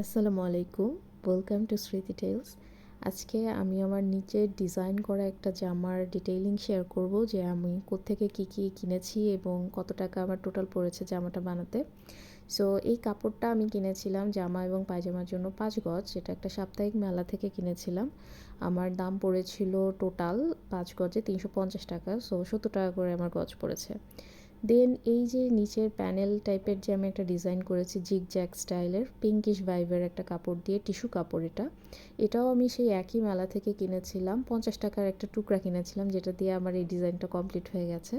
আসসালামু আলাইকুম, welcome to স্মৃতি টেলস। আজকে আমি আমার নিচের ডিজাইন করা একটা জামার ডিটেইলিং শেয়ার করব যে আমি কোত্থেকে কী কী কিনেছি এবং কত টাকা আমার টোটাল পড়েছে জামাটা বানাতে। সো এই কাপড়টা আমি কিনেছিলাম জামা এবং পায়জামার জন্য 5 গজ, এটা একটা সাপ্তাহিক মেলা থেকে কিনেছিলাম। আমার দাম পড়েছিল টোটাল 5 গজে 350 টাকা, সো 70 টাকা করে আমার গজ পড়েছে। দেন এই যে নিচের প্যানেল টাইপের যে আমি একটা ডিজাইন করেছি জিগ জ্যাগ স্টাইলের পিঙ্কিশ ভাইবের একটা কাপড় দিয়ে, টিস্যু কাপড় এটাও আমি সেই একই মেলা থেকে কিনেছিলাম। 50 টাকার একটা টুকরা কিনেছিলাম, যেটা দিয়ে আমার এই ডিজাইনটা কমপ্লিট হয়ে গেছে।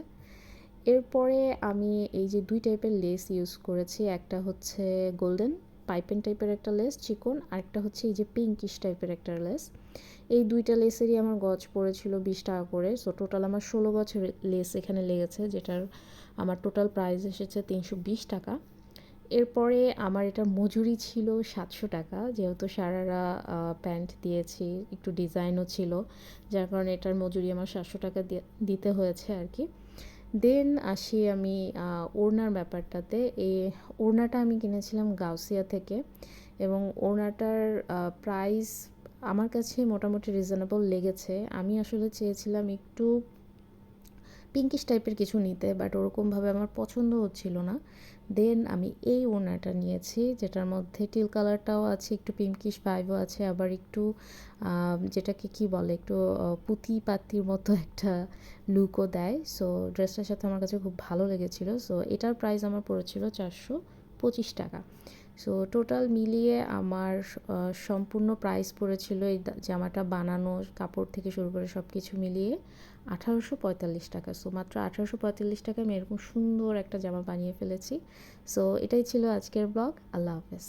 এরপরে আমি এই যে 2 টাইপের লেস ইউজ করেছি, একটা হচ্ছে গোল্ডেন পাইপেন টাইপের একটা লেস চিকন, আরেকটা হচ্ছে এই যে পিঙ্কিশ টাইপের একটা লেস। এই 2টা লেসেরই আমার গজ পড়েছিল 20 টাকা করে। সো টোটাল আমার 16 গজ লেস এখানে লেগেছে, যেটার আমার টোটাল প্রাইস এসেছে 320 টাকা। এরপরে আমার এটার মজুরি ছিল 700 টাকা, যেহেতু সারারা প্যান্ট দিয়েছি, একটু ডিজাইনও ছিল, যার কারণে এটার মজুরি আমার 700 টাকা দিতে হয়েছে আর কি। দেন আসি আমি ওড়নার ব্যাপারটাতে। এই ওড়নাটা আমি কিনেছিলাম গাউসিয়া থেকে, এবং ওড়নাটার প্রাইস আমার কাছে মোটামুটি রিজনেবল লেগেছে। আমি আসলে চেয়েছিলাম একটু পিঙ্কিশ টাইপের কিছু নিতে, বাট ওরকমভাবে আমার পছন্দ হচ্ছিল না। দেন আমি এই ওড়নাটা নিয়েছি, যেটার মধ্যে টিল কালারটাও আছে, একটু পিঙ্কিশ ভাইবও আছে, আবার একটু যেটাকে কি বলে, একটু পুঁতি পাতির মতো একটা লুকও দেয়। সো ড্রেসটার সাথে আমার কাছে খুব ভালো লেগেছিলো। সো এটার প্রাইস আমার পড়েছিল 425 টাকা। সো টোটাল মিলিয়ে আমার সম্পূর্ণ প্রাইস পড়েছিল এই জামাটা বানানো, কাপড় থেকে শুরু করে সব কিছু মিলিয়ে 1845 টাকা। সো মাত্র 1845 টাকায় আমি এরকম সুন্দর একটা জামা বানিয়ে ফেলেছি। সো এটাই ছিল আজকের ব্লগ। আল্লাহ হাফেজ।